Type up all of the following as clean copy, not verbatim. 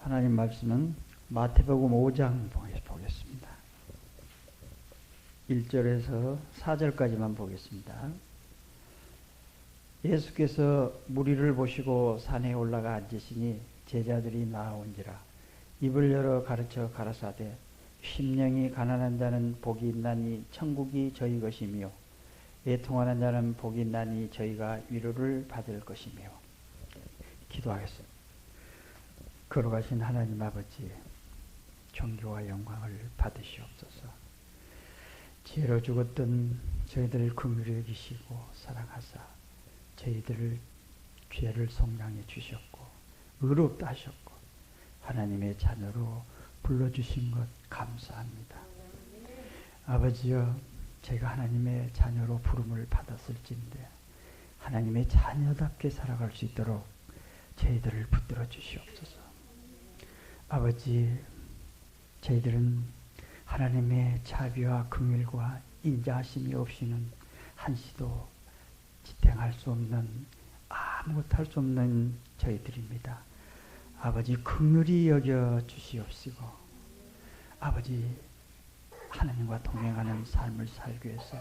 하나님 말씀은 마태복음 5장 보겠습니다. 1절에서 4절까지만 보겠습니다. 예수께서 무리를 보시고 산에 올라가 앉으시니 제자들이 나아온지라 입을 열어 가르쳐 가라사대 심령이 가난한 자는 복이 있나니 천국이 저희 것이며 애통하는 자는 복이 있나니 저희가 위로를 받을 것이며. 기도하겠습니다. 걸어가신 하나님 아버지, 존귀와 영광을 받으시옵소서. 죄로 죽었던 저희들을 긍휼히 여기시고 사랑하사 저희들을 죄를 속량해 주셨고 의롭다 하셨고 하나님의 자녀로 불러주신 것 감사합니다. 아버지여, 저희가 하나님의 자녀로 부름을 받았을진데 하나님의 자녀답게 살아갈 수 있도록 저희들을 붙들어 주시옵소서. 아버지, 저희들은 하나님의 자비와 긍휼과 인자하심이 없이는 한시도 지탱할 수 없는, 아무것도 할 수 없는 저희들입니다. 아버지, 긍휼히 여겨 주시옵시고 아버지, 하나님과 동행하는 삶을 살기 위해서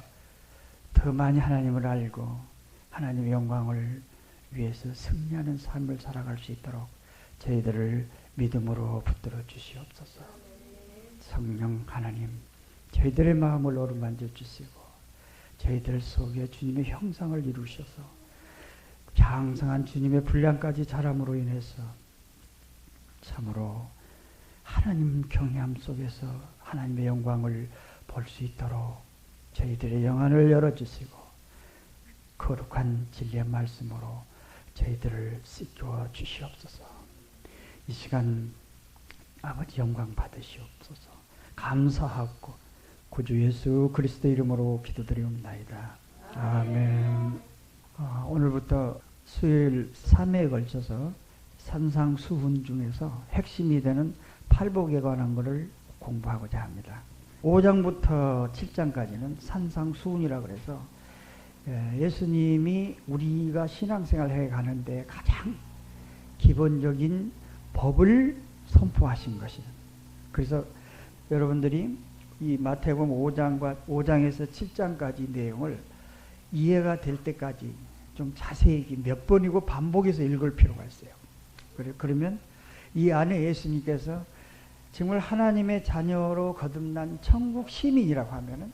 더 많이 하나님을 알고 하나님의 영광을 위해서 승리하는 삶을 살아갈 수 있도록 저희들을 믿음으로 붙들어 주시옵소서. 성령 하나님, 저희들의 마음을 어루만져 주시고 저희들 속에 주님의 형상을 이루셔서 장성한 주님의 분량까지 자람으로 인해서 참으로 하나님 경외함 속에서 하나님의 영광을 볼 수 있도록 저희들의 영안을 열어주시고 거룩한 진리의 말씀으로 저희들을 씻겨 주시옵소서. 이 시간 아버지 영광 받으시옵소서. 감사하고 구주 예수 그리스도 이름으로 기도드리옵나이다. 아멘. 오늘부터 수요일 3회에 걸쳐서 산상수훈 중에서 핵심이 되는 팔복에 관한 것을 공부하고자 합니다. 5장부터 7장까지는 산상수훈이라고 해서 예수님이 우리가 신앙생활 해가는데 가장 기본적인 법을 선포하신 것이에요. 그래서 여러분들이 이 마태복음 5장에서 7장까지 내용을 이해가 될 때까지 좀 자세히 몇 번이고 반복해서 읽을 필요가 있어요. 그러면 이 안에 예수님께서 정말 하나님의 자녀로 거듭난 천국 시민이라고 하면은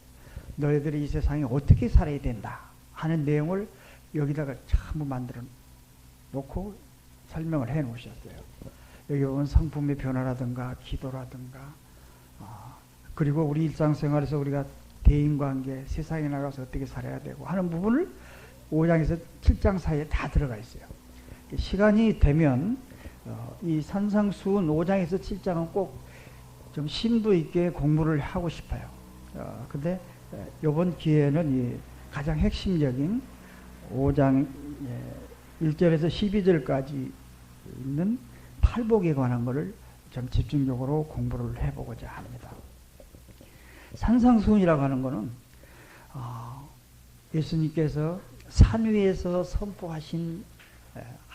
너희들이 이 세상에 어떻게 살아야 된다 하는 내용을 여기다가 전부 만들어 놓고 설명을 해 놓으셨어요. 여기 보면 성품의 변화라든가 기도라든가 그리고 우리 일상생활에서 우리가 대인관계, 세상에 나가서 어떻게 살아야 되고 하는 부분을 5장에서 7장 사이에 다 들어가 있어요. 시간이 되면 이 산상수훈 5장에서 7장은 꼭 좀 심도 있게 공부를 하고 싶어요. 근데 이번 기회에는 이 가장 핵심적인 5장 1절에서 12절까지 있는 팔복에 관한 것을 좀 집중적으로 공부를 해보고자 합니다. 산상수훈이라고 하는 것은 예수님께서 산 위에서 선포하신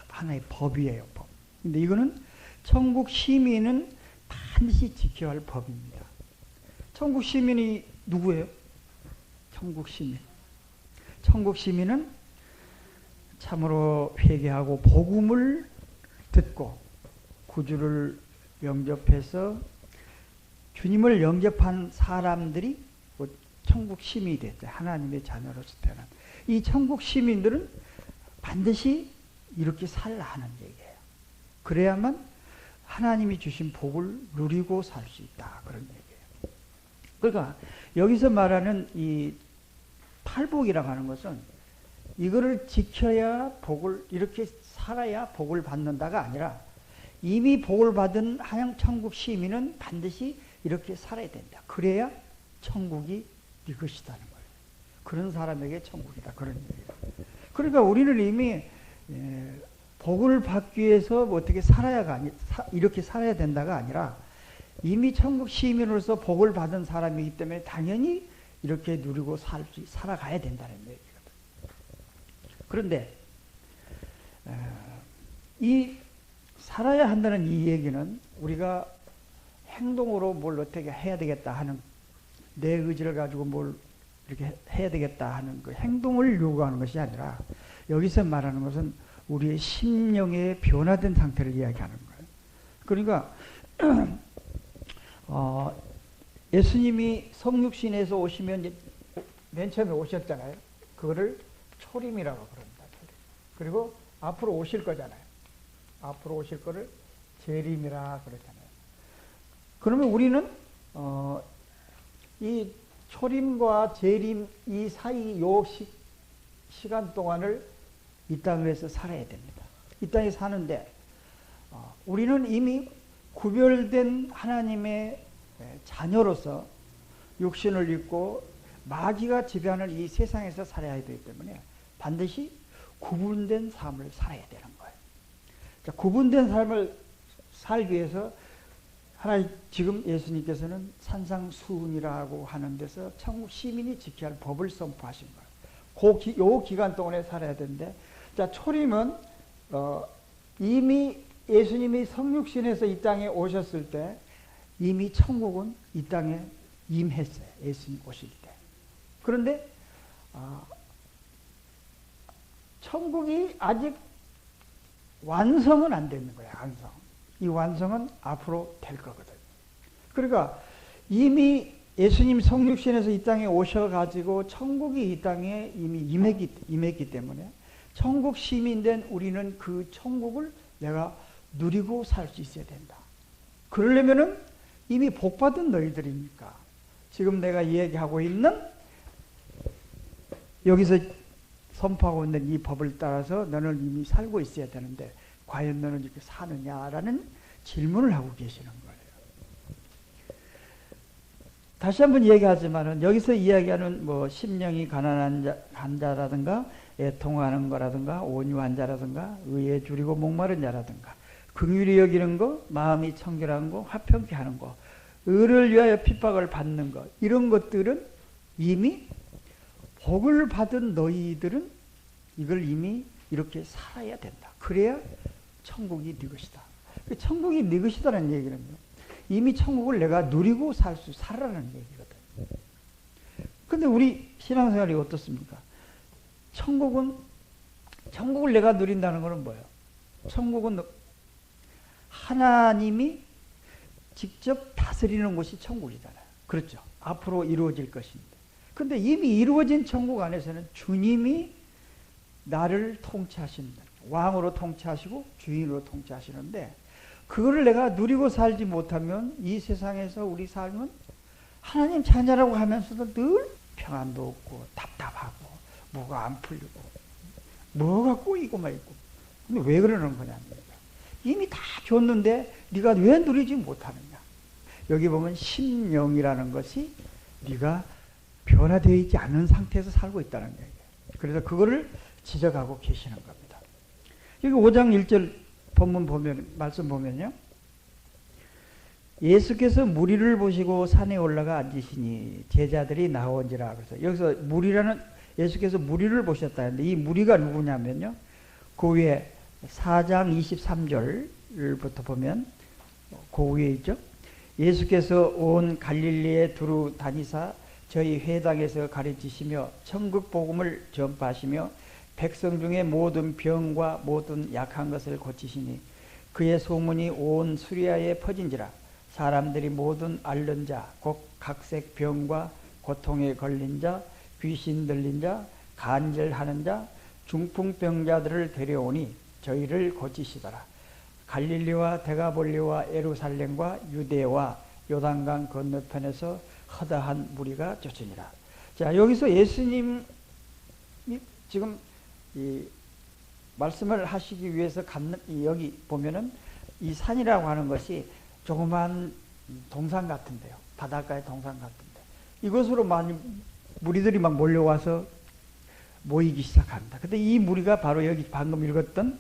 하나의 법이에요. 법. 근데 이거는 천국 시민은 반드시 지켜야 할 법입니다. 천국 시민이 누구예요? 천국 시민. 천국 시민은 참으로 회개하고 복음을 듣고 구주를 영접해서 주님을 영접한 사람들이 천국 시민이 됐어요. 하나님의 자녀로서 태어난. 이 천국 시민들은 반드시 이렇게 살라 하는 얘기예요. 그래야만 하나님이 주신 복을 누리고 살 수 있다. 그런 얘기예요. 그러니까 여기서 말하는 이 팔복이라고 하는 것은 이거를 지켜야 복을, 이렇게 살아야 복을 받는다가 아니라 이미 복을 받은 하양 천국 시민은 반드시 이렇게 살아야 된다. 그래야 천국이 네 것이다는 거예요. 그런 사람에게 천국이다. 그런 얘기예요. 그러니까 우리는 이미 복을 받기 위해서 뭐 어떻게 살아야가 아니, 이렇게 살아야 된다가 아니라 이미 천국 시민으로서 복을 받은 사람이기 때문에 당연히 이렇게 누리고 살아가야 된다는 얘기거든. 그런데 이 살아야 한다는 이 얘기는 우리가 행동으로 뭘 어떻게 해야 되겠다 하는, 내 의지를 가지고 뭘 이렇게 해야 되겠다 하는 그 행동을 요구하는 것이 아니라, 여기서 말하는 것은 우리의 심령의 변화된 상태를 이야기하는 거예요. 그러니까 예수님이 성육신에서 오시면 맨 처음에 오셨잖아요. 그거를 초림이라고 그럽니다. 그리고 앞으로 오실 거잖아요. 앞으로 오실 거를 재림이라 그러잖아요. 그러면 우리는 이 초림과 재림 이 사이 요 시간 동안을 이 땅에서 살아야 됩니다. 이 땅에 사는데 우리는 이미 구별된 하나님의 자녀로서 육신을 입고 마귀가 지배하는 이 세상에서 살아야 되기 때문에 반드시 구분된 삶을 살아야 되는 거예요. 자, 구분된 삶을 살기 위해서 하나님, 지금 예수님께서는 산상수훈이라고 하는 데서 천국 시민이 지켜야 할 법을 선포하신 거예요. 요 기간 동안에 살아야 되는데, 자, 초림은 이미 예수님이 성육신에서 이 땅에 오셨을 때 이미 천국은 이 땅에 임했어요. 예수님 오실 때. 그런데 천국이 아직 완성은 안 되는 거예요. 완성. 이 완성은 앞으로 될 거거든요. 그러니까 이미 예수님 성육신에서 이 땅에 오셔가지고 천국이 이 땅에 이미 임했기 때문에 천국 시민된 우리는 그 천국을 내가 누리고 살 수 있어야 된다. 그러려면은 이미 복받은 너희들이니까 지금 내가 이야기하고 있는 여기서 선포하고 있는 이 법을 따라서 너는 이미 살고 있어야 되는데 과연 너는 이렇게 사느냐라는 질문을 하고 계시는 거예요. 다시 한번 얘기하지만은 여기서 이야기하는 뭐 심령이 가난한 자라든가 애통하는 거라든가 온유한 자라든가 의에 줄이고 목마른 자라든가 긍휼히 여기는 거, 마음이 청결한 거, 화평케 하는 거, 의를 위하여 핍박을 받는 거, 이런 것들은 이미 복을 받은 너희들은 이걸 이미 이렇게 살아야 된다. 그래야 천국이 네 것이다. 천국이 네 것이다라는 얘기는요, 이미 천국을 내가 누리고 살아라는 얘기거든. 근데 우리 신앙생활이 어떻습니까? 천국을 내가 누린다는 것은 뭐예요? 천국은 하나님이 직접 다스리는 곳이 천국이잖아요. 그렇죠? 앞으로 이루어질 것인데. 근데 이미 이루어진 천국 안에서는 주님이 나를 통치하신다. 왕으로 통치하시고 주인으로 통치하시는데, 그거를 내가 누리고 살지 못하면 이 세상에서 우리 삶은 하나님 자녀라고 하면서도 늘 평안도 없고 답답하고 뭐가 안 풀리고 뭐가 꼬이고만 있고. 근데 왜 그러는 거냐? 이미 다 줬는데 네가 왜 누리지 못하느냐? 여기 보면 심령이라는 것이 네가 변화되어 있지 않은 상태에서 살고 있다는 얘기예요. 그래서 그거를 지적하고 계시는 겁니다. 여기 5장 1절 본문 보면, 말씀 보면요, 예수께서 무리를 보시고 산에 올라가 앉으시니 제자들이 나온지라. 그래서 여기서 무리라는, 예수께서 무리를 보셨다 했는데 이 무리가 누구냐면요, 그 위에 4장 23절부터 보면 그 위에 있죠. 예수께서 온 갈릴리에 두루 다니사 저희 회당에서 가르치시며 천국 복음을 전파하시며 백성 중에 모든 병과 모든 약한 것을 고치시니 그의 소문이 온 수리아에 퍼진지라. 사람들이 모든 앓는 자, 곧 각색 병과 고통에 걸린 자, 귀신 들린 자, 간절하는 자, 중풍병자들을 데려오니 저희를 고치시더라. 갈릴리와 데가볼리와 예루살렘과 유대와 요단강 건너편에서 허다한 무리가 쫓으니라. 자, 여기서 예수님이 지금 이 말씀을 하시기 위해서 여기 보면은 이 산이라고 하는 것이 조그만 동산 같은데요. 바닷가의 동산 같은데 이것으로 많이 무리들이 막 몰려와서 모이기 시작합니다. 근데 이 무리가 바로 여기 방금 읽었던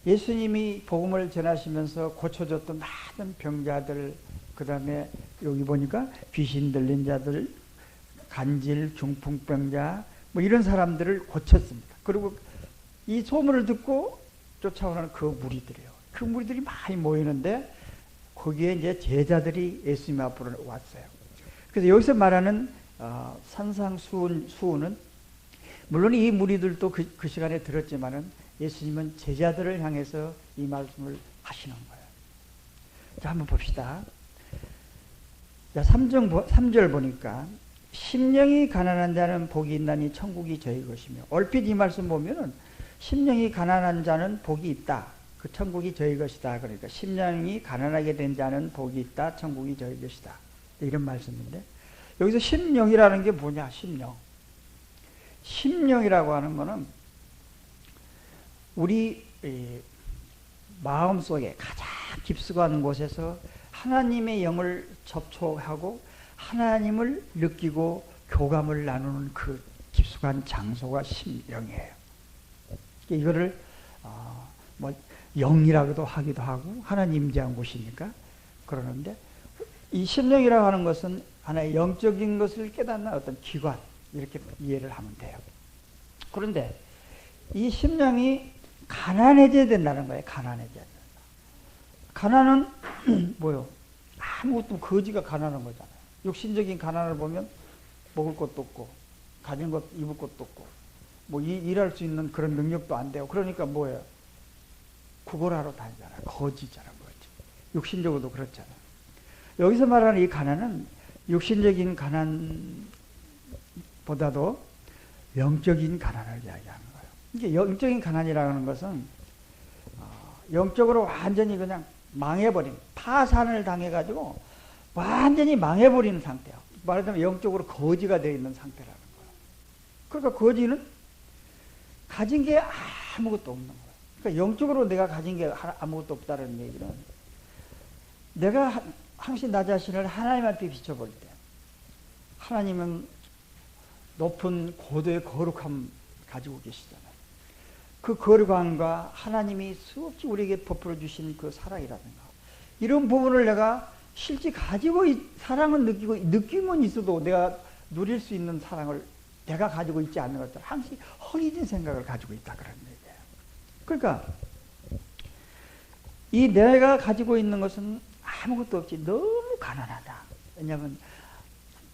예수님이 복음을 전하시면서 고쳐줬던 많은 병자들, 그 다음에 여기 보니까 귀신 들린 자들, 간질, 중풍병자, 뭐 이런 사람들을 고쳤습니다. 그리고 이 소문을 듣고 쫓아오는 그 무리들이에요. 그 무리들이 많이 모이는데 거기에 이제 제자들이 예수님 앞으로 왔어요. 그래서 여기서 말하는 산상수훈은 물론 이 무리들도 그 시간에 들었지만은 예수님은 제자들을 향해서 이 말씀을 하시는 거예요. 자, 한번 봅시다. 자, 3절 보니까 심령이 가난한 자는 복이 있나니 천국이 저희 것이며, 얼핏 이 말씀 보면은 심령이 가난한 자는 복이 있다, 그 천국이 저희 것이다. 그러니까 심령이 가난하게 된 자는 복이 있다, 천국이 저희 것이다, 이런 말씀인데, 여기서 심령이라는 게 뭐냐? 심령이라고 하는 거는 우리 마음속에 가장 깊숙한 곳에서 하나님의 영을 접촉하고 하나님을 느끼고 교감을 나누는 그 깊숙한 장소가 심령이에요. 이거를 뭐 영이라고도 하기도 하고 하나님 임재한 곳이니까 그러는데, 이 심령이라고 하는 것은 하나의 영적인 것을 깨닫는 어떤 기관, 이렇게 이해를 하면 돼요. 그런데 이 심령이 가난해져야 된다는 거예요. 가난해져야 된다. 가난은 뭐요? 아무것도 거지가 가난한 거잖아요. 육신적인 가난을 보면 먹을 것도 없고 가진 것, 입을 것도 없고 뭐 일할 수 있는 그런 능력도 안 되고, 그러니까 뭐예요? 구걸하러 다니잖아요. 거지잖아요. 거지. 육신적으로도 그렇잖아요. 여기서 말하는 이 가난은 육신적인 가난보다도 영적인 가난을 이야기하는 거예요. 이게 영적인 가난이라는 것은 영적으로 완전히 그냥 망해버린, 파산을 당해가지고 완전히 망해버리는 상태예요. 말하자면 영적으로 거지가 되어 있는 상태라는 거예요. 그러니까 거지는 가진 게 아무것도 없는 거예요. 그러니까 영적으로 내가 가진 게 아무것도 없다는 얘기는, 내가 항상 나 자신을 하나님한테 비춰볼 때, 하나님은 높은 고도의 거룩함 가지고 계시잖아요. 그 거룩함과 하나님이 수없이 우리에게 베풀어 주신 그 사랑이라든가, 이런 부분을 내가 실제 가지고 사랑은 느낌은 있어도 내가 누릴 수 있는 사랑을 내가 가지고 있지 않는 것들, 항상 허기진 생각을 가지고 있다, 그런 얘기예요. 그러니까 이 내가 가지고 있는 것은 아무것도 없이 너무 가난하다. 왜냐하면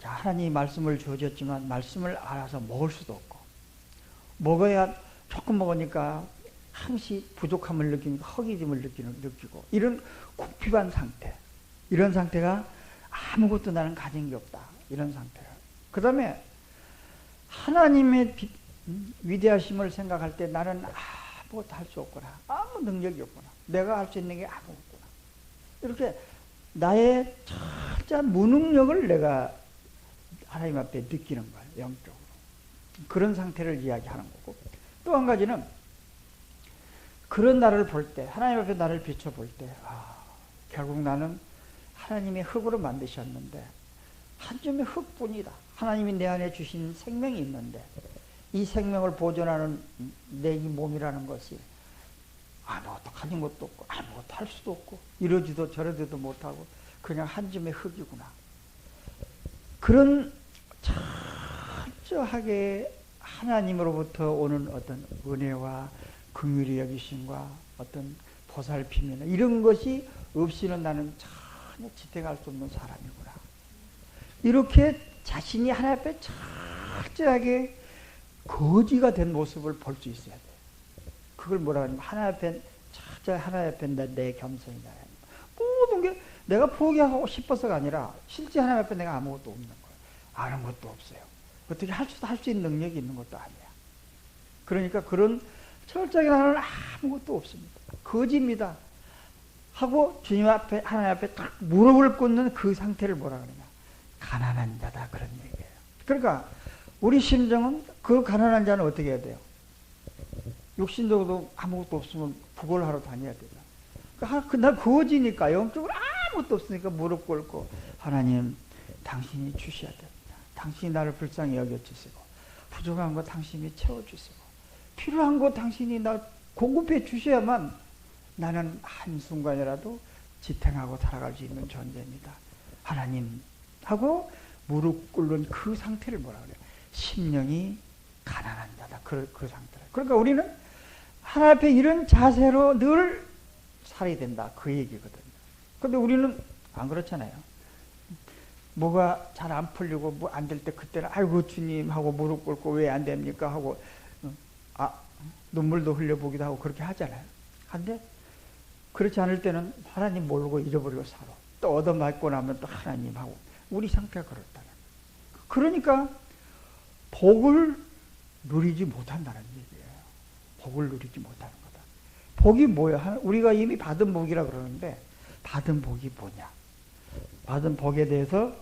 하나님이 말씀을 주어졌지만 말씀을 알아서 먹을 수도 없고, 먹어야 조금 먹으니까 항시 부족함을 느끼니까 허기짐을 느끼고, 이런 궁핍한 상태, 이런 상태가 아무것도 나는 가진 게 없다, 이런 상태예요. 그 다음에 하나님의 위대하심을 생각할 때 나는 아무것도 할 수 없구나, 아무 능력이 없구나, 내가 할 수 있는 게 아무것도 없구나, 이렇게 나의 철저한 무능력을 내가 하나님 앞에 느끼는 거예요. 영적으로. 그런 상태를 이야기하는 거고, 또 한 가지는 그런 나를 볼 때, 하나님 앞에 나를 비춰볼 때, 결국 나는 하나님의 흙으로 만드셨는데 한 줌의 흙뿐이다. 하나님이 내 안에 주신 생명이 있는데 이 생명을 보존하는 내 이 몸이라는 것이 아무것도 가진 것도 없고 아무것도 할 수도 없고 이러지도 저러지도 못하고 그냥 한 줌의 흙이구나. 그런 철저하게 하나님으로부터 오는 어떤 은혜와 긍휼의 여기심과 어떤 보살핌이나 이런 것이 없이는 나는 전혀 지탱할 수 없는 사람이구나. 이렇게 자신이 하나님 앞에 철저하게 거지가 된 모습을 볼 수 있어야 돼. 그걸 뭐라 하냐면 하나님 앞에 내 겸손이다. 모든 게 내가 포기하고 싶어서가 아니라 실제 하나님 앞에 내가 아무것도 없는 거예요. 아는 것도 없어요. 어떻게 할 수 있는 능력이 있는 것도 아니야. 그러니까 그런 철저하게 나는 아무것도 없습니다. 거지입니다. 하고 주님 앞에, 하나님 앞에 딱 무릎을 꿇는 그 상태를 뭐라 그러냐. 가난한 자다. 그런 얘기예요. 그러니까 우리 심정은 그 가난한 자는 어떻게 해야 돼요? 육신적으로도 아무것도 없으면 구걸하러 다녀야 되잖아. 그러니까 나 거지니까 영적으로 아무것도 없으니까 무릎 꿇고 하나님 당신이 주셔야 됩니다. 당신이 나를 불쌍히 여겨주시고 부족한 거 당신이 채워주시고 필요한 거 당신이 나 공급해 주셔야만 나는 한순간이라도 지탱하고 살아갈 수 있는 존재입니다. 하나님 하고 무릎 꿇는 그 상태를 뭐라 그래요? 심령이 가난한 자다. 그 상태를. 그러니까 우리는 하나님 앞에 이런 자세로 늘 살아야 된다. 그 얘기거든요. 근데 우리는 안 그렇잖아요. 뭐가 잘 안 풀리고 뭐 안 될 때 그때는 아이고 주님 하고 무릎 꿇고 왜 안 됩니까 하고 눈물도 흘려보기도 하고 그렇게 하잖아요. 근데 그렇지 않을 때는 하나님 모르고 잃어버리고 살아. 또 얻어맞고 나면 또 하나님 하고 우리 상태가 그렇다는 거예요. 그러니까 복을 누리지 못한다는 얘기예요. 복을 누리지 못하는 거다. 복이 뭐야? 우리가 이미 받은 복이라 그러는데 받은 복이 뭐냐? 받은 복에 대해서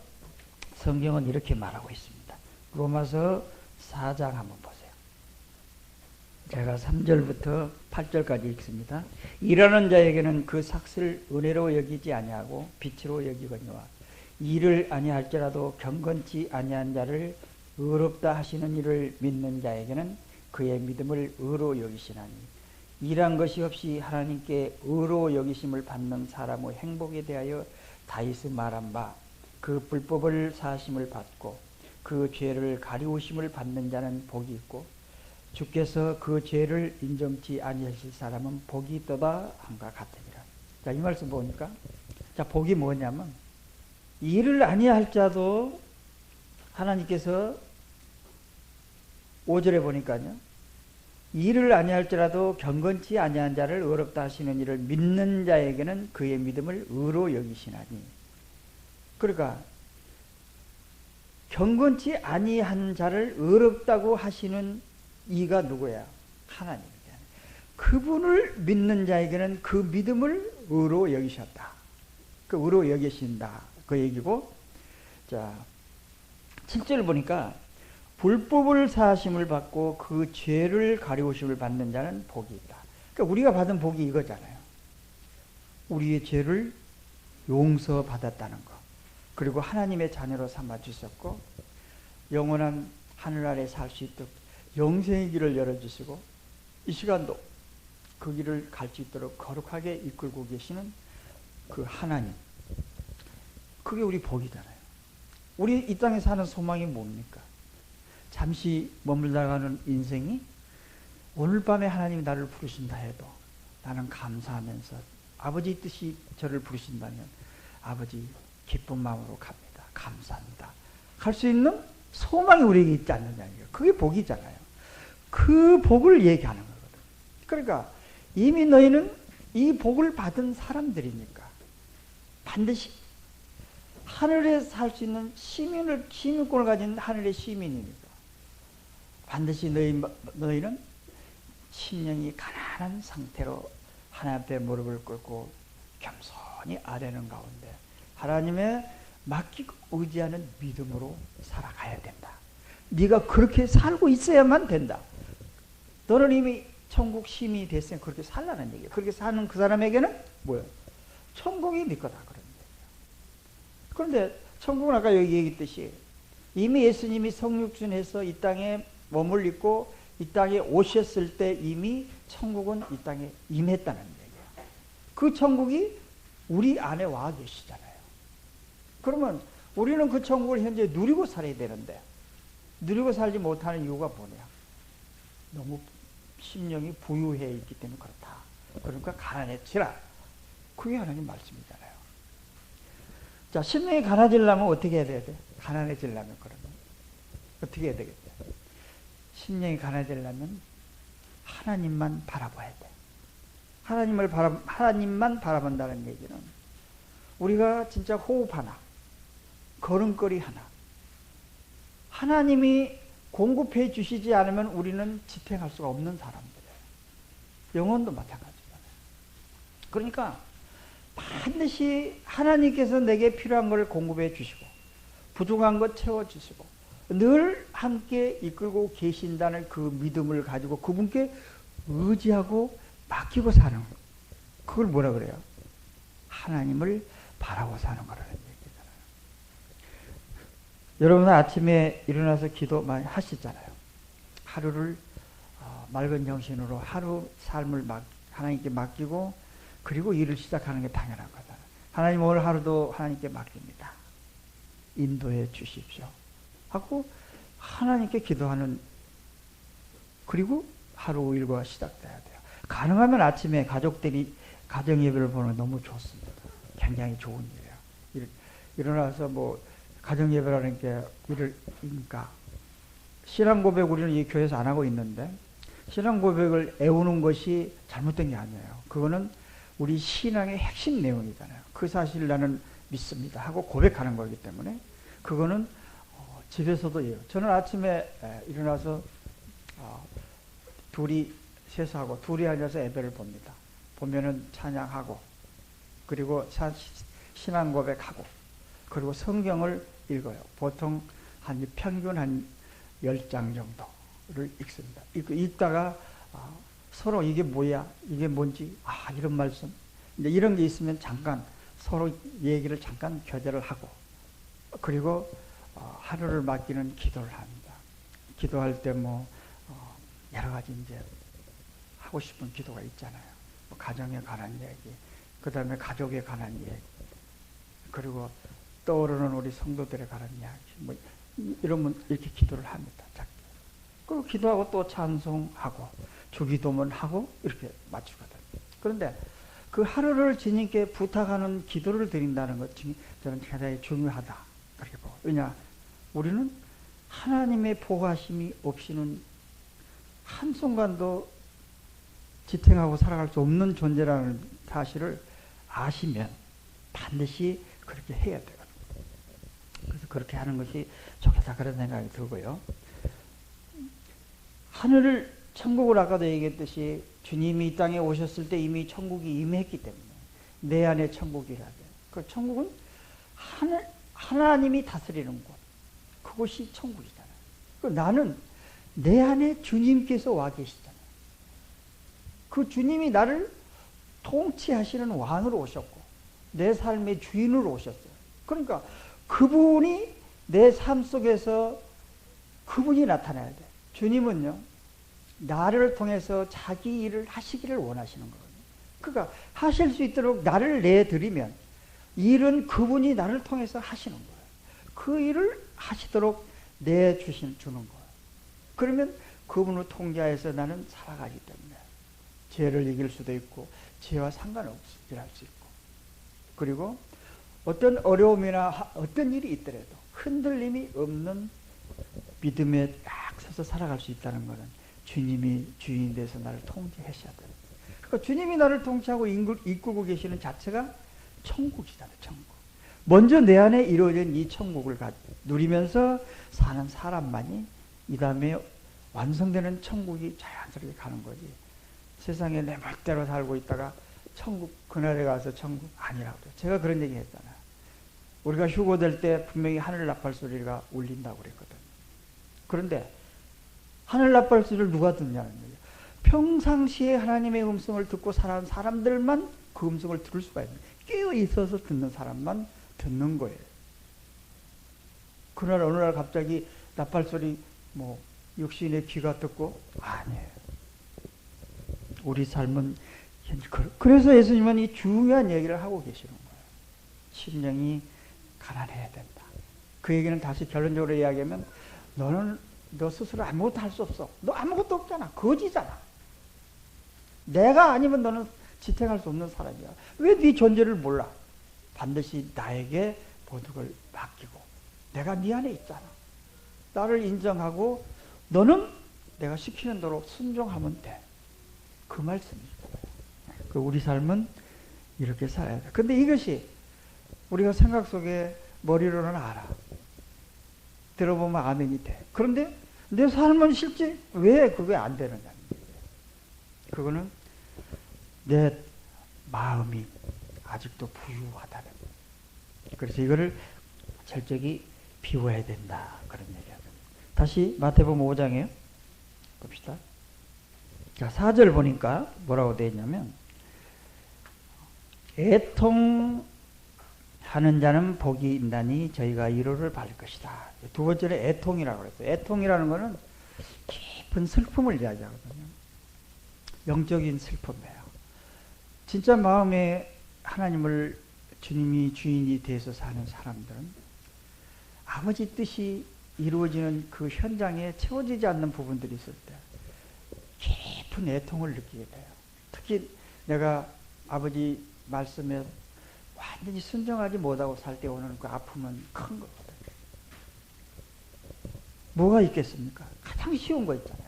성경은 이렇게 말하고 있습니다. 로마서 4장 한번 보세요. 제가 3절부터 8절까지 읽습니다. 일하는 자에게는 그 삭을 은혜로 여기지 아니하고 빛으로 여기거니와 일을 아니할지라도 경건치 아니한 자를 의롭다 하시는 이를 믿는 자에게는 그의 믿음을 의로 여기시나니 일한 것이 없이 하나님께 의로 여기심을 받는 사람의 행복에 대하여 다윗이 말한 바 그 불법을 사하심을 받고 그 죄를 가리우심을 받는 자는 복이 있고 주께서 그 죄를 인정치 아니하실 사람은 복이 있도다 함과 같으니라. 자, 이 말씀 보니까 자, 복이 뭐냐면 일을 아니할 자도 하나님께서 5절에 보니까요. 일을 아니할지라도 경건치 아니한 자를 의롭다 하시는 이를 믿는 자에게는 그의 믿음을 의로 여기시나니. 그러니까 경건치 아니한 자를 의롭다고 하시는 이가 누구야? 하나님이잖아요. 그분을 믿는 자에게는 그 믿음을 의로 여기셨다. 그 의로 여기신다. 그 얘기고, 자, 7절 보니까 불법을 사하심을 받고 그 죄를 가리우심을 받는 자는 복이 있다. 그러니까 우리가 받은 복이 이거잖아요. 우리의 죄를 용서받았다는 거. 그리고 하나님의 자녀로 삼아 주셨고 영원한 하늘 아래 살 수 있도록 영생의 길을 열어주시고 이 시간도 그 길을 갈 수 있도록 거룩하게 이끌고 계시는 그 하나님. 그게 우리 복이잖아요. 우리 이 땅에 사는 소망이 뭡니까? 잠시 머물다가는 인생이 오늘 밤에 하나님이 나를 부르신다 해도 나는 감사하면서 아버지 뜻이 저를 부르신다면 아버지 기쁜 마음으로 갑니다. 감사합니다. 할 수 있는 소망이 우리에게 있지 않느냐고요. 그게 복이잖아요. 그 복을 얘기하는 거거든. 그러니까 이미 너희는 이 복을 받은 사람들이니까 반드시 하늘에 살 수 있는 시민권을 가진 하늘의 시민이니까 반드시 너희는 심령이 가난한 상태로 하나님 앞에 무릎을 꿇고 겸손히 아뢰는 가운데 하나님의 맡기고 의지하는 믿음으로 살아가야 된다. 네가 그렇게 살고 있어야만 된다. 너는 이미 천국 시민이 됐으니 그렇게 살라는 얘기예요. 그렇게 사는 그 사람에게는 뭐예요? 천국이 네 거다 그런 얘기예요. 그런데 천국은 아까 여기 얘기했듯이 이미 예수님이 성육신해서 이 땅에 몸을 입고 이 땅에 오셨을 때 이미 천국은 이 땅에 임했다는 얘기예요. 그 천국이 우리 안에 와 계시잖아요. 그러면 우리는 그 천국을 현재 누리고 살아야 되는데 누리고 살지 못하는 이유가 뭐냐? 너무 심령이 부유해 있기 때문에 그렇다. 그러니까 가난해지라. 그게 하나님 말씀이잖아요. 자, 심령이 가난해지려면 어떻게 해야 돼? 가난해지려면 그러면 어떻게 해야 되겠어요? 심령이 가난해지려면 하나님만 바라봐야 돼. 하나님만 바라본다는 얘기는 우리가 진짜 호흡 하나, 걸음걸이 하나, 하나님이 공급해 주시지 않으면 우리는 지탱할 수가 없는 사람들이에요. 영혼도 마찬가지잖아요. 그러니까 반드시 하나님께서 내게 필요한 걸 공급해 주시고 부족한 것 채워주시고 늘 함께 이끌고 계신다는 그 믿음을 가지고 그분께 의지하고 맡기고 사는 것. 그걸 뭐라 그래요? 하나님을 바라고 사는 거라는 얘기잖아요. 여러분 아침에 일어나서 기도 많이 하시잖아요. 하루를 맑은 정신으로 하루 삶을 하나님께 맡기고 그리고 일을 시작하는 게 당연한 거잖아요. 하나님 오늘 하루도 하나님께 맡깁니다. 인도해 주십시오. 하고 하나님께 기도하는 그리고 하루 일과가 시작돼야 돼요. 가능하면 아침에 가족들이 가정 예배를 보는 게 너무 좋습니다. 굉장히 좋은 일이에요. 일어나서 뭐 가정 예배라는 게 그러니까 신앙 고백 우리는 이 교회에서 안 하고 있는데 신앙 고백을 애우는 것이 잘못된 게 아니에요. 그거는 우리 신앙의 핵심 내용이잖아요. 그 사실 나는 믿습니다 하고 고백하는 거기 때문에 그거는 집에서도 해요. 저는 아침에 일어나서 둘이 세수하고 둘이 앉아서 예배를 봅니다. 보면은 찬양하고 그리고 신앙 고백하고 그리고 성경을 읽어요. 보통 평균 한 10장 정도를 읽습니다. 읽다가 서로 이게 뭐야? 이게 뭔지? 이런 말씀. 이제 이런 게 있으면 잠깐 서로 얘기를 잠깐 교제를 하고 그리고 하루를 맡기는 기도를 합니다. 기도할 때 여러 가지 이제 하고 싶은 기도가 있잖아요. 가정에 관한 얘기, 그 다음에 가족에 관한 얘기, 그리고 떠오르는 우리 성도들에 관한 이야기, 이러면 이렇게 기도를 합니다. 그리고 기도하고 또 찬송하고 주기도문 하고 이렇게 맞추거든요. 그런데 그 하루를 주님께 부탁하는 기도를 드린다는 것이 저는 굉장히 중요하다. 그렇게 보고. 왜냐? 우리는 하나님의 보호하심이 없이는 한순간도 지탱하고 살아갈 수 없는 존재라는 사실을 아시면 반드시 그렇게 해야 돼요. 그래서 그렇게 하는 것이 좋겠다 그런 생각이 들고요. 하늘을 천국을 아까도 얘기했듯이 주님이 이 땅에 오셨을 때 이미 천국이 임했기 때문에 내 안에 천국이라고. 그 천국은 하나님이 다스리는 곳. 그곳이 천국이잖아요. 나는 내 안에 주님께서 와 계시잖아요. 그 주님이 나를 통치하시는 왕으로 오셨고 내 삶의 주인으로 오셨어요. 그러니까 그분이 내 삶 속에서 그분이 나타나야 돼. 주님은요, 나를 통해서 자기 일을 하시기를 원하시는 거거든요. 그러니까 하실 수 있도록 나를 내드리면 일은 그분이 나를 통해서 하시는 거예요. 그 일을 하시도록 주는 거예요. 그러면 그분을 통제하여서 나는 살아가기 때문에 죄를 이길 수도 있고 죄와 상관없이 일할 수 있고 그리고 어떤 어려움이나 어떤 일이 있더라도 흔들림이 없는 믿음에 딱 서서 살아갈 수 있다는 것은 주님이 주인이 돼서 나를 통제하셔야 돼요. 그러니까 주님이 나를 통치하고 이끌고 계시는 자체가 천국이잖아요. 천국. 먼저 내 안에 이루어진 이 천국을 누리면서 사는 사람만이 이 다음에 완성되는 천국이 자연스럽게 가는 거지. 세상에 내 멋대로 살고 있다가 천국 그날에 가서 천국 아니라고 그래요. 제가 그런 얘기 했잖아요. 우리가 휴고될 때 분명히 하늘 나팔 소리가 울린다고 그랬거든요. 그런데 하늘 나팔 소리를 누가 듣냐는 거예요. 평상시에 하나님의 음성을 듣고 살아온 사람들만 그 음성을 들을 수가 있는 거예요. 깨어 있어서 듣는 사람만 듣는 거예요. 그날 어느 날 갑자기 나팔 소리 육신의 귀가 듣고 아니에요. 우리 삶은 그래서 예수님은 이 중요한 얘기를 하고 계시는 거예요. 심령이 가난해야 된다. 그 얘기는 다시 결론적으로 이야기하면 너 스스로 아무것도 할 수 없어. 너 아무것도 없잖아. 거지잖아. 내가 아니면 너는 지탱할 수 없는 사람이야. 왜 네 존재를 몰라? 반드시 나에게 모든 걸 맡기고 내가 네 안에 있잖아. 나를 인정하고 너는 내가 시키는 대로 순종하면 돼. 그 말씀이죠. 우리 삶은 이렇게 살아야 돼. 근데 이것이 우리가 생각 속에 머리로는 알아. 들어보면 아멘이 돼. 그런데 내 삶은 실제 왜 그게 안 되느냐. 그거는 내 마음이 아직도 부유하다는 거예요. 그래서 이거를 철저히 비워야 된다. 그런 얘기합니다. 다시 마태복음 5장에 봅시다. 자, 4절 보니까 뭐라고 되어 있냐면 애통하는 자는 복이 있나니 저희가 위로를 받을 것이다. 두 번째는 애통이라고 그랬어요. 애통이라는 것은 깊은 슬픔을 이야기하거든요. 영적인 슬픔이에요. 진짜 마음에 하나님을 주님이 주인이 돼서 사는 사람들은 아버지 뜻이 이루어지는 그 현장에 채워지지 않는 부분들이 있을 때 깊은 애통을 느끼게 돼요. 특히 내가 아버지 말씀에 완전히 순종하지 못하고 살 때 오는 그 아픔은 큰 거거든요. 뭐가 있겠습니까? 가장 쉬운 거 있잖아요.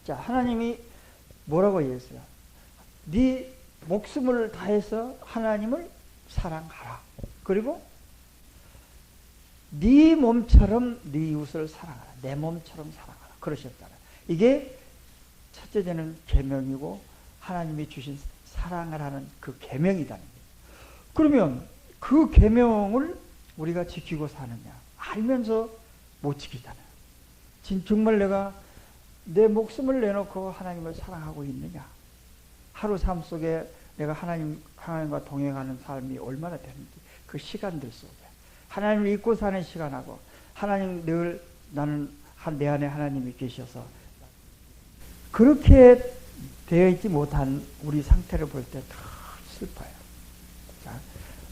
자, 하나님이 뭐라고 얘기했어요? 네 목숨을 다해서 하나님을 사랑하라. 그리고 네 몸처럼 네 이웃을 사랑하라. 내 몸처럼 사랑하라. 그러셨잖아요. 이게 첫째는 계명이고 하나님이 주신 사랑을 하는 그 계명이다는 거예요. 그러면 그 계명을 우리가 지키고 사느냐? 알면서 못 지키잖아요. 정말 내가 내 목숨을 내놓고 하나님을 사랑하고 있느냐? 하루 삶 속에 내가 하나님과 동행하는 삶이 얼마나 되는지 그 시간들 속에 하나님을 잊고 사는 시간하고 하나님 늘 나는 내 안에 하나님이 계셔서 그렇게 되어 있지 못한 우리 상태를 볼 때 더 슬퍼요. 자,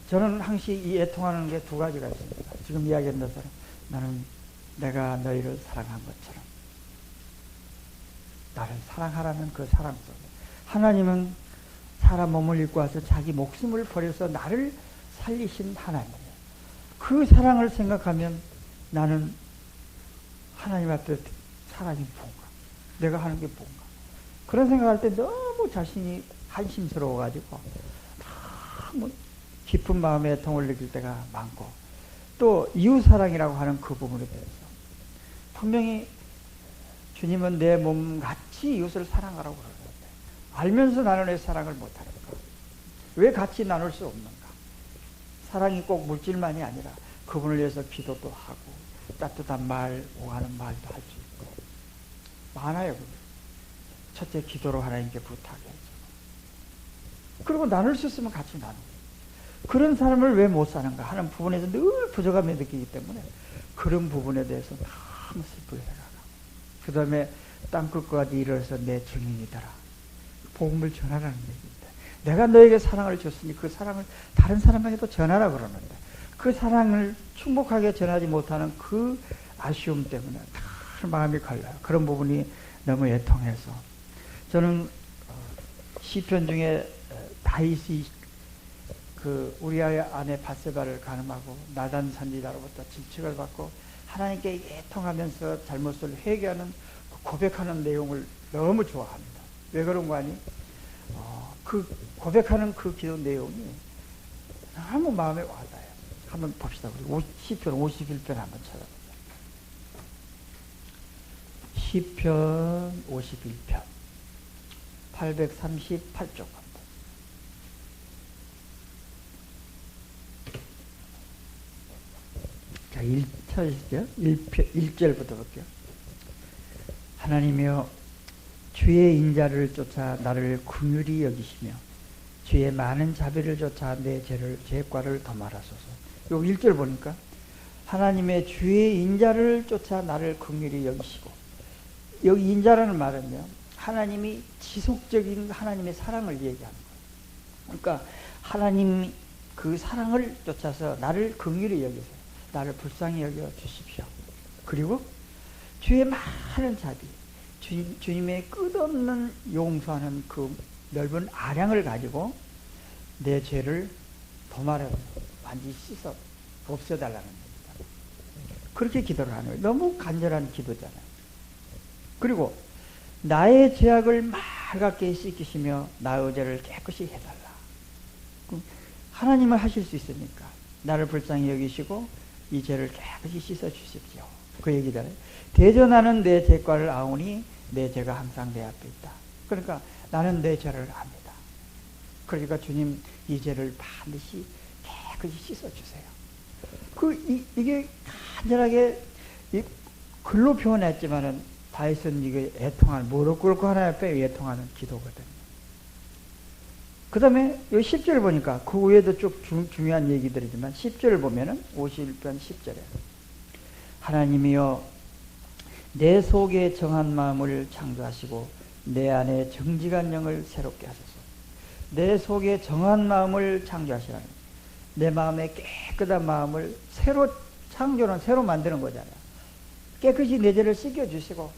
저는 항상 이 애통하는 게 두 가지가 있습니다. 지금 이야기한 것처럼 나는 내가 너희를 사랑한 것처럼 나를 사랑하라는 그 사랑 속에 하나님은 사람 몸을 입고 와서 자기 목숨을 버려서 나를 살리신 하나님이에요. 그 사랑을 생각하면 나는 하나님 앞에 사랑이 뭔가 내가 하는 게 뭔가 그런 생각할 때 너무 자신이 한심스러워가지고 너무 깊은 마음의 애통을 느낄 때가 많고 또 이웃사랑이라고 하는 그 부분에 대해서 분명히 주님은 내 몸같이 이웃을 사랑하라고 그러는데 알면서 나는 왜 사랑을 못하는가? 왜 같이 나눌 수 없는가? 사랑이 꼭 물질만이 아니라 그분을 위해서 기도도 하고 따뜻한 말, 오가는 말도 할 수 있고 많아요. 첫째 기도로 하나님께 부탁해야죠. 그리고 나눌 수 있으면 같이 나누고 그런 삶을 왜 못 사는가 하는 부분에서 늘 부족함을 느끼기 때문에 그런 부분에 대해서 너무 슬프게 생각하고 그 다음에 땅끝까지 이르러서 내 증인이더라. 복음을 전하라는 얘기입니다. 내가 너에게 사랑을 줬으니 그 사랑을 다른 사람에게도 전하라 그러는데 그 사랑을 충분하게 전하지 못하는 그 아쉬움 때문에 다 마음이 갈라요. 그런 부분이 너무 애통해서 저는 시편 중에 다윗이 그 우리아의 아내 바세바를 간음하고 나단 선지자로부터 질책을 받고 하나님께 애통하면서 잘못을 회개하는 고백하는 내용을 너무 좋아합니다. 왜 그런 거 아니? 그 고백하는 그 기도 내용이 너무 마음에 와닿아요. 한번 봅시다. 우리 시편 51편 한번 찾아보자. 시편 51편 838쪽 갑니다. 자, 1절부터 볼게요. 하나님이여 주의 인자를 쫓아 나를 긍휼히 여기시며 주의 많은 자비를 쫓아 내 죄과를 더말하소서. 요 1절 보니까 하나님의 주의 인자를 쫓아 나를 긍휼히 여기시고 여기 인자라는 말은요 하나님이 지속적인 하나님의 사랑을 얘기하는 거예요. 그러니까 하나님 그 사랑을 쫓아서 나를 긍휼히 여기세요. 나를 불쌍히 여겨 주십시오. 그리고 주의 많은 자비 주님의 끝없는 용서하는 그 넓은 아량을 가지고 내 죄를 도말하고 완전히 씻어 없애달라는 겁니다. 그렇게 기도를 하는 거예요. 너무 간절한 기도잖아요. 그리고 나의 죄악을 맑게 씻기시며 나의 죄를 깨끗이 해달라. 하나님은 하실 수 있으니까 나를 불쌍히 여기시고 이 죄를 깨끗이 씻어 주십시오. 그 얘기잖아요. 대전하는 내 죄과를 아오니 내 죄가 항상 내 앞에 있다. 그러니까 나는 내 죄를 압니다. 그러니까 주님 이 죄를 반드시 깨끗이 씻어주세요. 이게 간절하게 글로 표현했지만은 다윗은 이게 애통하는 무릎 꿇고 하나님 앞에 애통하는 기도거든요. 그 다음에 여기 10절 보니까 그 외에도 쭉 중요한 얘기들이지만 10절을 보면은 51편 10절에 하나님이여 내 속에 정한 마음을 창조하시고 내 안에 정직한 영을 새롭게 하소서. 내 속에 정한 마음을 창조하시라는 내 마음에 깨끗한 마음을 새로 창조는 새로 만드는 거잖아요. 깨끗이 내 죄를 씻겨주시고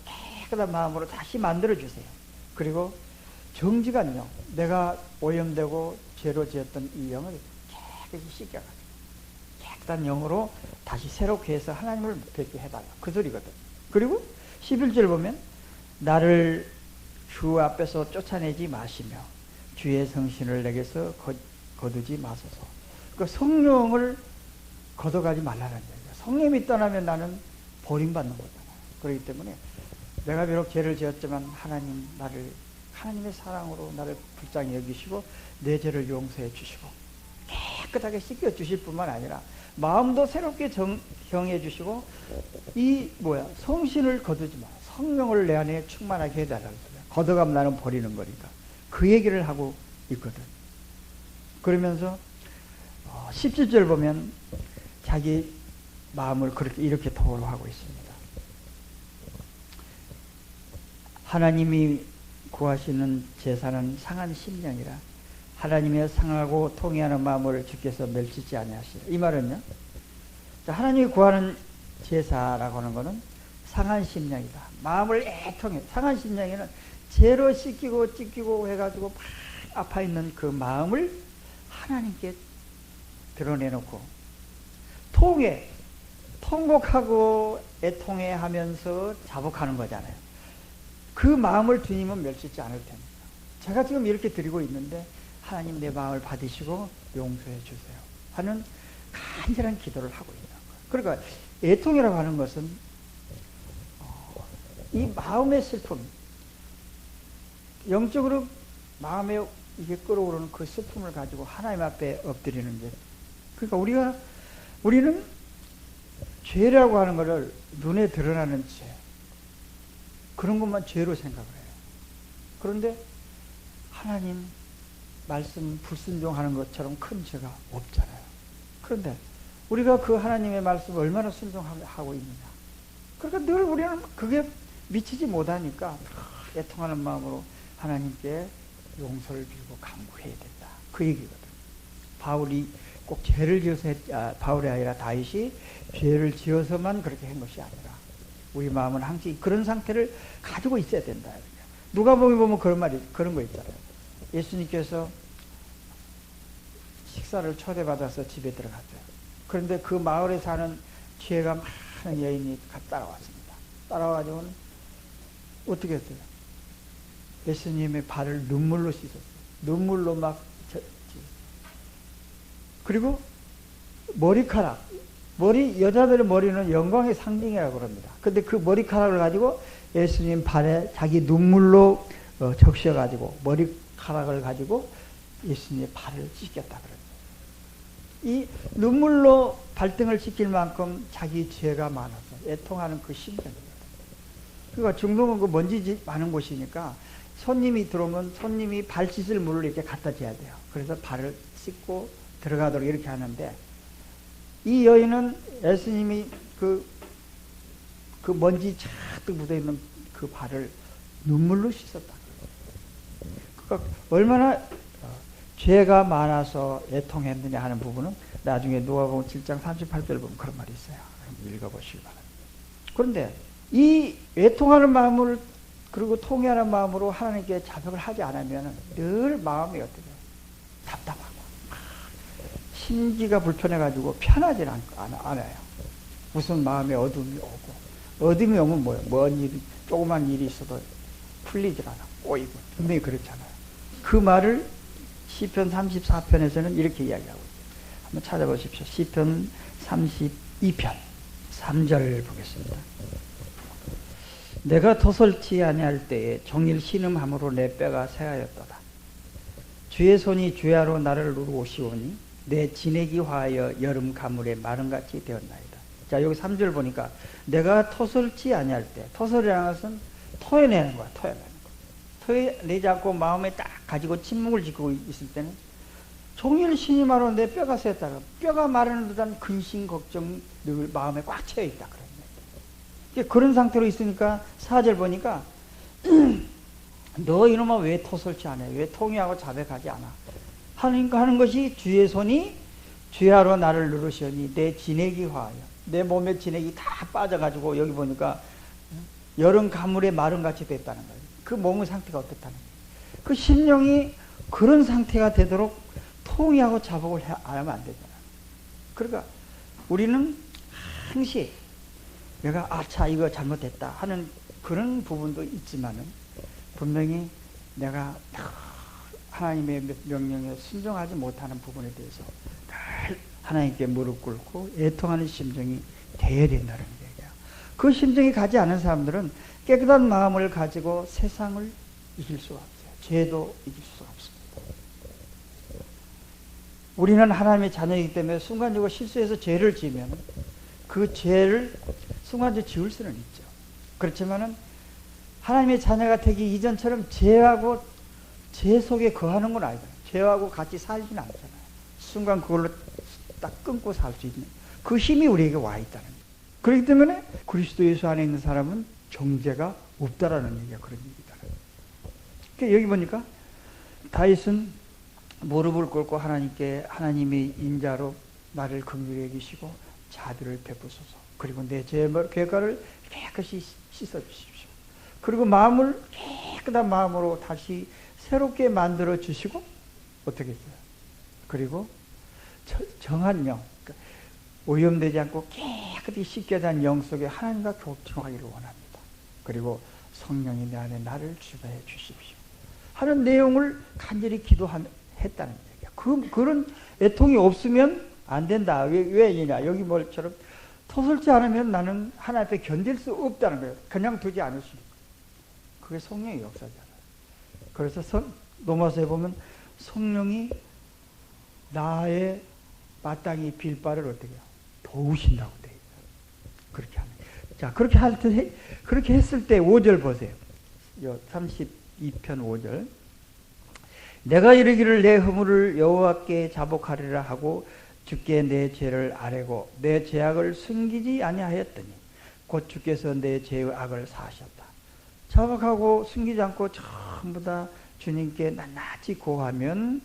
깨끗한 마음으로 다시 만들어주세요. 그리고 정직한 영, 내가 오염되고 죄로 지었던 이 영을 깨끗이 씻겨가지고 깨끗한 영으로 다시 새롭게 해서 하나님을 뵙게 해달라. 그 소리거든. 그리고 11절 보면 나를 주 앞에서 쫓아내지 마시며 주의 성신을 내게서 거두지 마소서. 그 성령을 걷어가지 말라는 얘기야. 성령이 떠나면 나는 버림받는 거잖아. 그렇기 때문에 내가 비록 죄를 지었지만 하나님 나를 하나님의 사랑으로 나를 불쌍히 여기시고 내 죄를 용서해 주시고 깨끗하게 씻겨 주실 뿐만 아니라 마음도 새롭게 정해 주시고 성신을 거두지 마. 성령을 내 안에 충만하게 해달라는 거야. 걷어가면 나는 버리는 거니까. 그 얘기를 하고 있거든. 그러면서 17절 보면 자기 마음을 이렇게 토로하고 있습니다. 하나님이 구하시는 제사는 상한 심령이라 하나님의 상하고 통회하는 마음을 주께서 멸치지 아니하시라. 이 말은요, 하나님이 구하는 제사라고 하는 것은 상한 심령이다. 마음을 애통해. 상한 심령에는 죄로 찢기고 해가지고 막 아파있는 그 마음을 하나님께 드러내놓고 통곡하고 애통해하면서 자복하는 거잖아요. 그 마음을 주님은 멸치지 않을 텐데 제가 지금 이렇게 드리고 있는데 하나님 내 마음을 받으시고 용서해 주세요 하는 간절한 기도를 하고 있는 거예요. 그러니까 애통이라고 하는 것은 이 마음의 슬픔, 영적으로 마음에 이게 끌어오르는 그 슬픔을 가지고 하나님 앞에 엎드리는 게, 그러니까 우리는 죄라고 하는 것을 눈에 드러나는 죄, 그런 것만 죄로 생각을 해요. 그런데 하나님 말씀 불순종하는 것처럼 큰 죄가 없잖아요. 그런데 우리가 그 하나님의 말씀을 얼마나 순종하고 있느냐. 그러니까 늘 우리는 그게 미치지 못하니까 애통하는 마음으로 하나님께 용서를 빌고 간구해야 된다. 그 얘기거든. 바울이 꼭 죄를 지어서 바울이 아니라 다윗이 죄를 지어서만 그렇게 한 것이 아니라 우리 마음은 항상 그런 상태를 가지고 있어야 된다. 누가복음에 보면 그런 거 있잖아요. 예수님께서 식사를 초대받아서 집에 들어갔어요. 그런데 그 마을에 사는 죄가 많은 여인이 따라왔습니다. 따라와가지고는 어떻게 했어요? 예수님의 발을 눈물로 씻었어요. 눈물로 그리고 머리카락, 여자들의 머리는 영광의 상징이라고 그럽니다. 근데 그 머리카락을 가지고 예수님 발에 자기 눈물로 적셔가지고 머리카락을 가지고 예수님의 발을 씻겼다 그래요. 이 눈물로 발등을 씻길 만큼 자기 죄가 많아서 애통하는 그 심정이거든요. 그러니까 중동은 그 먼지 많은 곳이니까 손님이 들어오면 손님이 발 씻을 물을 이렇게 갖다 줘야 돼요. 그래서 발을 씻고 들어가도록 이렇게 하는데, 이 여인은 예수님이 그 먼지 잔뜩 묻어있는 그 발을 눈물로 씻었다. 그러니까 얼마나 죄가 많아서 애통했느냐 하는 부분은 나중에 누가복음 7장 38절 보면 그런 말이 있어요. 읽어보시기 바랍니다. 그런데 이 애통하는 마음을 그리고 통회하는 마음으로 하나님께 자백을 하지 않으면 늘 마음이 어때요? 답답하고 심기가 불편해가지고 편하지 않아요. 무슨 마음에 어둠이 오고, 어둠이 오면 뭐예요? 뭔 일, 조그만 일이 있어도 풀리질 않아. 꼬이고 분명히 그렇잖아요. 그 말을 시편 34편에서는 이렇게 이야기하고 있어요. 한번 찾아보십시오. 시편 32편 3절 보겠습니다. 내가 도설치 아니할 때에 종일 신음함으로 내 뼈가 새하였도다. 주의 손이 주야로 나를 누르오시오니 내 진액이 화하여 여름 가물에 마름같이 되었나이다. 자, 여기 3절 보니까 내가 토설치 아니할 때, 토설이라는 것은 토해내는 거야. 토해내지 않고 마음에 딱 가지고 침묵을 지키고 있을 때는 종일 신음하러 내 뼈가 새었다가 뼈가 마르는 듯한 근심 걱정 늘 마음에 꽉 채여 있다 그런 거예요. 그런 상태로 있으니까 4절 보니까 너 이놈아 왜 토설치 않아? 왜 통회하고 자백하지 않아? 하는 것이 주의 손이 주야로 나를 누르시오니 내 진액이 화하여, 내 몸의 진액이 다 빠져가지고 여기 보니까 여름 가물에 마름같이 됐다는 거예요. 그 몸의 상태가 어떻다는 거예요. 그 심령이 그런 상태가 되도록 통이하고 자복을 안 하면 안 되잖아. 그러니까 우리는 항시 내가 아차 이거 잘못했다 하는 그런 부분도 있지만은 분명히 내가 하나님의 명령에 순종하지 못하는 부분에 대해서 늘 하나님께 무릎 꿇고 애통하는 심정이 되어야 된다는 얘기야. 그 심정이 가지 않은 사람들은 깨끗한 마음을 가지고 세상을 이길 수가 없어요. 죄도 이길 수가 없습니다. 우리는 하나님의 자녀이기 때문에 순간적으로 실수해서 죄를 지으면 그 죄를 순간적으로 지울 수는 있죠. 그렇지만은 하나님의 자녀가 되기 이전처럼 죄하고 죄 속에 거하는 건 아니잖아요. 죄하고 같이 살지는 않잖아요. 순간 그걸로 딱 끊고 살 수 있는 그 힘이 우리에게 와 있다는 거예요. 그렇기 때문에 그리스도 예수 안에 있는 사람은 정죄가 없다라는 얘기가 그런 얘기다. 그러니까 여기 보니까 다윗은 무릎을 꿇고 하나님께 하나님의 인자로 나를 긍휼히 여기시고 자비를 베푸소서. 그리고 내 죄의 괴가를 깨끗이 씻어주십시오. 그리고 마음을 깨끗한 마음으로 다시 새롭게 만들어 주시고 어떻게 했어요? 그리고 정한 영, 그러니까 오염되지 않고 깨끗이 씻겨진 영 속에 하나님과 교통하기를 원합니다. 그리고 성령이 내 안에 나를 주배해 주십시오 하는 내용을 간절히 기도했다는 얘기야. 그런 애통이 없으면 안 된다. 왜냐? 여기 뭘처럼 토설지 않으면 나는 하나님 앞에 견딜 수 없다는 거예요. 그냥 두지 않으시니까. 그게 성령의 역사잖아요. 그래서 로마서에 보면 성령이 나의 마땅히 빌 바를 어떻게 해요? 도우신다고 돼 있어요. 그렇게 하는. 자, 그렇게 했을 때 5절 보세요. 32편 5절. 내가 이르기를 내 허물을 여호와께 자복하리라 하고 주께 내 죄를 아뢰고 내 죄악을 숨기지 아니하였더니 곧 주께서 내 죄의 악을 사하셨다. 자복하고 숨기지 않고 전부 다 주님께 낱낱이 고하면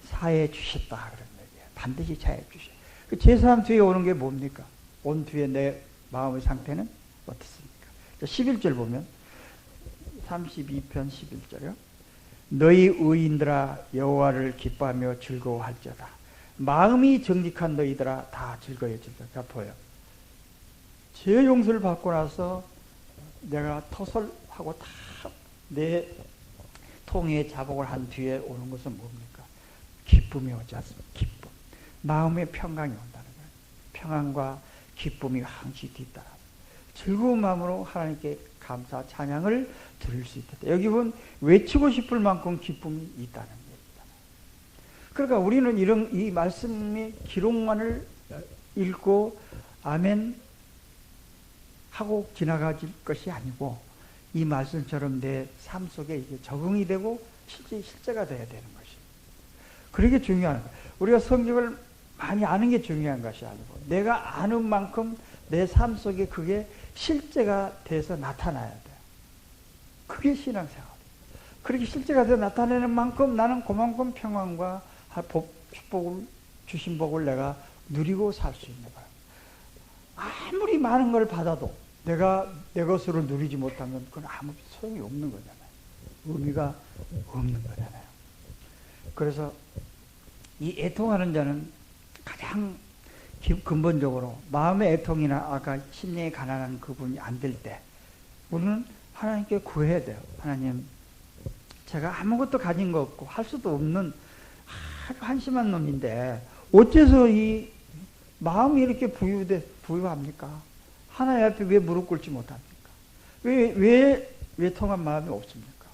사해 주셨다. 그런 얘기예요. 반드시 사해 주셔. 그 제사함 뒤에 오는 게 뭡니까? 온 뒤에 내 마음의 상태는 어떻습니까? 11절 보면 32편 11절이요. 너희 의인들아 여호와를 기뻐하며 즐거워할지어다. 마음이 정직한 너희들아 다 즐거워질지어다. 자, 보여. 죄 용서를 받고 나서 내가 토설하고 다 내 통에 자복을 한 뒤에 오는 것은 뭡니까? 기쁨이 오지 않습니까? 기쁨. 마음의 평강이 온다는 거예요. 평안과 기쁨이 항시 뒤따라. 즐거운 마음으로 하나님께 감사, 찬양을 드릴 수 있다. 여기 보면 외치고 싶을 만큼 기쁨이 있다는 얘기다. 그러니까 우리는 이 말씀의 기록만을 읽고 아멘 하고 지나가질 것이 아니고 이 말씀처럼 내 삶 속에 이게 적응이 되고 실제가 돼야 되는 것이. 그게 중요한 거예요. 우리가 성경을 많이 아는 게 중요한 것이 아니고 내가 아는 만큼 내 삶 속에 그게 실제가 돼서 나타나야 돼요. 그게 신앙생활. 그렇게 실제가 돼서 나타내는 만큼 나는 그만큼 평안과 축복을 주신 복을 내가 누리고 살 수 있는 거예요. 아무리 많은 걸 받아도 내가 내 것으로 누리지 못하면 그건 아무 소용이 없는 거잖아요. 의미가 없는 거잖아요. 그래서 이 애통하는 자는 가장 근본적으로 마음의 애통이나 아까 심령이 가난한 그분이 안 될 때 우리는 하나님께 구해야 돼요. 하나님, 제가 아무것도 가진 거 없고 할 수도 없는 아주 한심한 놈인데 어째서 이 마음이 이렇게 부유합니까? 하나님 앞에 왜 무릎 꿇지 못합니까? 왜 통한 마음이 없습니까?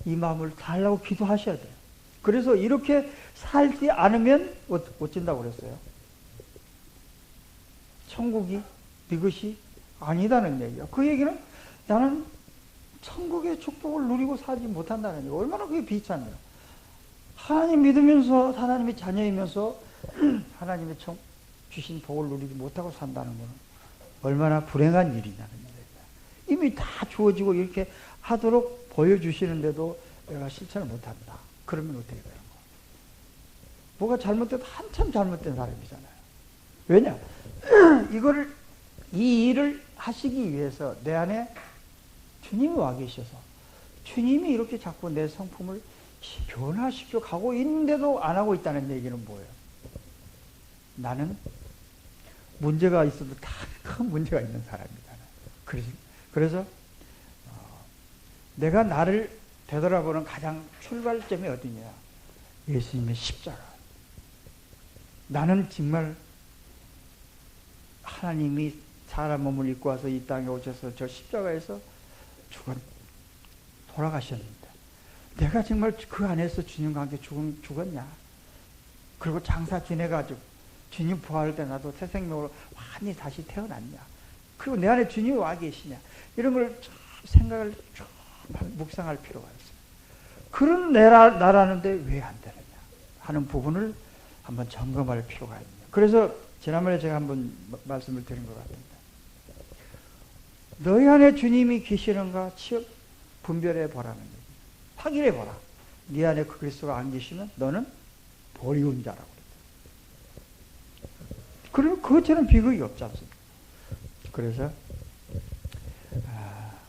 이 마음을 달라고 기도하셔야 돼요. 그래서 이렇게 살지 않으면 어쩐다고 그랬어요? 천국이 네 것이 아니다는 얘기예요. 그 얘기는 나는 천국의 축복을 누리고 살지 못한다는 얘기예요. 얼마나 그게 비참해요. 하나님 믿으면서 하나님의 자녀이면서 하나님의 주신 복을 누리지 못하고 산다는 것은 얼마나 불행한 일이냐는 얘기예요. 이미 다 주어지고 이렇게 하도록 보여주시는데도 내가 실천을 못한다. 그러면 어떻게 되는 거야? 뭐가 잘못돼도 한참 잘못된 사람이잖아요. 왜냐? 이 일을 하시기 위해서 내 안에 주님이 와 계셔서 주님이 이렇게 자꾸 내 성품을 변화시켜 가고 있는데도 안 하고 있다는 얘기는 뭐예요? 나는 문제가 있어도 다 큰 문제가 있는 사람이다. 그래서 내가 나를 되돌아보는 가장 출발점이 어디냐? 예수님의 십자가. 나는 정말 하나님이 사람 몸을 입고 와서 이 땅에 오셔서 저 십자가에서 돌아가셨는데 내가 정말 그 안에서 주님과 함께 죽었냐? 그리고 장사 지내가지고 주님 부활할 때 나도 새 생명으로 완전히 다시 태어났냐? 그리고 내 안에 주님이 와 계시냐? 이런 걸 생각을 쭉 묵상할 필요가 있어요. 그런 나라는데 왜 안 되느냐 하는 부분을 한번 점검할 필요가 있네요. 그래서 지난번에 제가 한번 말씀을 드린 것 같습니다. 너희 안에 주님이 계시는가 분별해 보라는 얘기. 확인해 보라. 네 안에 그 그리스도가 안 계시면 너는 버리운 자라고. 그러면 그것처럼 비극이 없지 않습니까? 그래서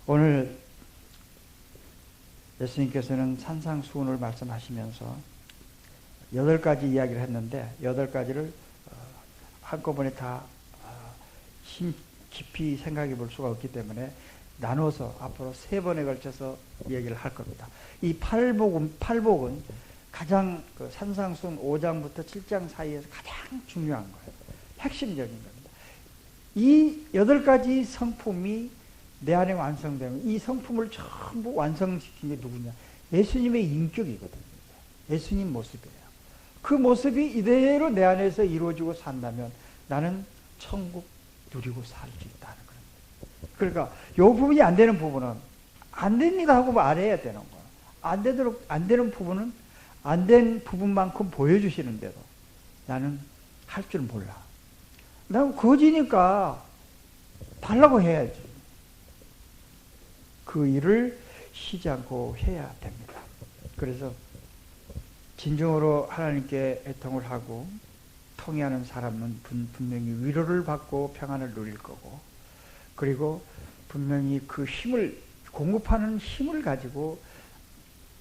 오늘 예수님께서는 산상수훈을 말씀하시면서 8가지 이야기를 했는데 8가지를 한꺼번에 다 깊이 생각해 볼 수가 없기 때문에 나눠서 앞으로 3번에 걸쳐서 얘기를 할 겁니다. 이 팔복은 가장 그 산상수훈 5장부터 7장 사이에서 가장 중요한 거예요. 핵심적인 겁니다. 이 8가지 성품이 내 안에 완성되면 이 성품을 전부 완성시킨 게 누구냐? 예수님의 인격이거든요. 예수님 모습이에요. 그 모습이 이대로 내 안에서 이루어지고 산다면 나는 천국 누리고 살 수 있다는 거예요. 그러니까 이 부분이 안 되는 부분은 안 됩니다 하고 말해야 되는 거예요. 안 되는 부분은 안 된 부분만큼 보여주시는데도 나는 할 줄 몰라. 난 거지니까 달라고 해야지. 그 일을 쉬지 않고 해야 됩니다. 그래서 진정으로 하나님께 애통을 하고 통회하는 사람은 분명히 위로를 받고 평안을 누릴 거고, 그리고 분명히 그 힘을 공급하는 힘을 가지고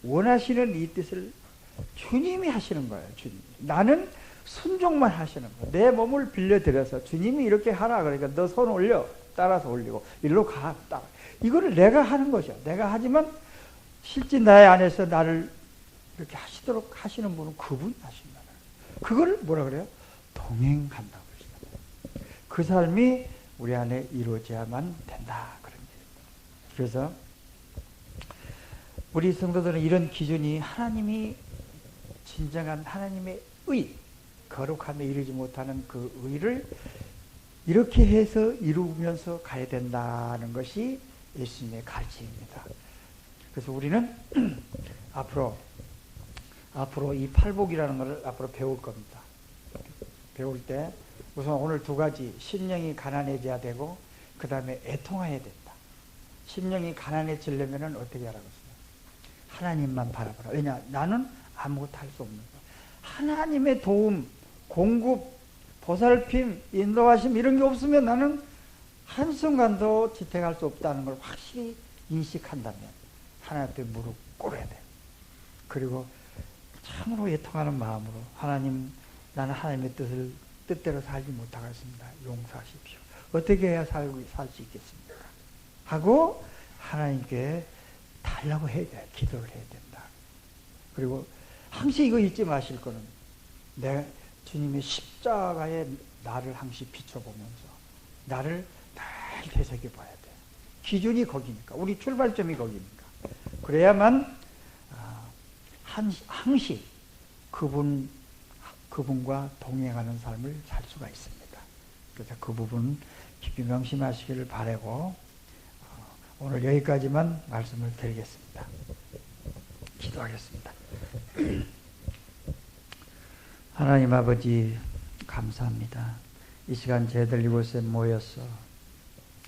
원하시는 이 뜻을 주님이 하시는 거예요. 주님. 나는 순종만 하시는 거예요. 내 몸을 빌려드려서 주님이 이렇게 하라 그러니까 너 손 올려. 따라서 올리고 일로 가. 따라. 이거를 내가 하는 거죠. 내가 하지만 실제 나의 안에서 나를 이렇게 하시도록 하시는 분은 그분이 하신다. 그걸 뭐라 그래요? 동행한다고 그러시잖아요. 그 삶이 우리 안에 이루어져야만 된다. 그런 얘기입니다. 그래서 우리 성도들은 이런 기준이 하나님이 진정한 하나님의 의, 거룩함에 이르지 못하는 그 의를 이렇게 해서 이루면서 가야 된다는 것이 예수님의 가르침입니다. 그래서 우리는 앞으로 이 팔복이라는 것을 앞으로 배울 겁니다. 배울 때 우선 오늘 2가지, 심령이 가난해져야 되고 그 다음에 애통해야 된다. 심령이 가난해지려면 어떻게 하라고 했어요? 하나님만 바라보라. 왜냐? 나는 아무것도 할 수 없는 거야. 하나님의 도움, 공급, 보살핌, 인도하심 이런 게 없으면 나는 한순간도 지탱할 수 없다는 걸 확실히 인식한다면 하나님 앞에 무릎 꿇어야 돼요. 그리고 참으로 애통하는 마음으로 하나님, 나는 하나님의 뜻대로 살지 못하겠습니다. 용서하십시오. 어떻게 해야 살 수 있겠습니까? 하고 하나님께 달라고 해야 돼. 기도를 해야 된다. 그리고 항상 이거 잊지 마실 거는 내 주님의 십자가에 나를 항상 비춰보면서 나를 잘 되새겨 봐야 돼. 기준이 거기니까. 우리 출발점이 거기니까. 그래야만 항시 그분과 동행하는 삶을 살 수가 있습니다. 그래서 그 부분 깊이 명심하시기를 바라고 오늘 여기까지만 말씀을 드리겠습니다. 기도하겠습니다. 하나님 아버지 감사합니다. 이 시간 저희들 이곳에 모여서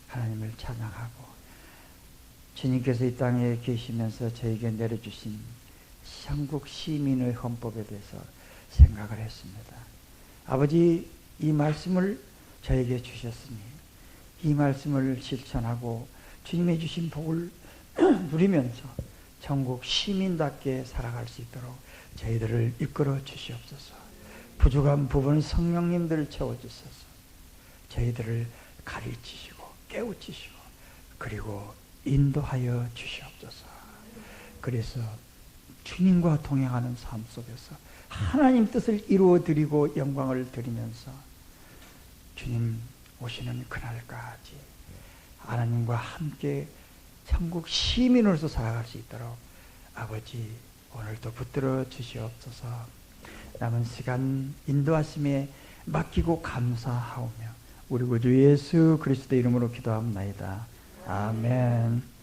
하나님을 찬양하고 주님께서 이 땅에 계시면서 저에게 내려주신 한국 시민의 헌법에 대해서 생각을 했습니다. 아버지, 이 말씀을 저에게 주셨으니 이 말씀을 실천하고 주님의 주신 복을 누리면서 천국 시민답게 살아갈 수 있도록 저희들을 이끌어 주시옵소서. 부족한 부분 성령님들 채워주셔서 저희들을 가르치시고 깨우치시고 그리고 인도하여 주시옵소서. 그래서 주님과 동행하는 삶 속에서 하나님 뜻을 이루어드리고 영광을 드리면서 주님 오시는 그날까지 하나님과 함께 천국 시민으로서 살아갈 수 있도록 아버지 오늘도 붙들어 주시옵소서. 남은 시간 인도하심에 맡기고 감사하오며 우리 구주 예수 그리스도 이름으로 기도합나이다. 아멘.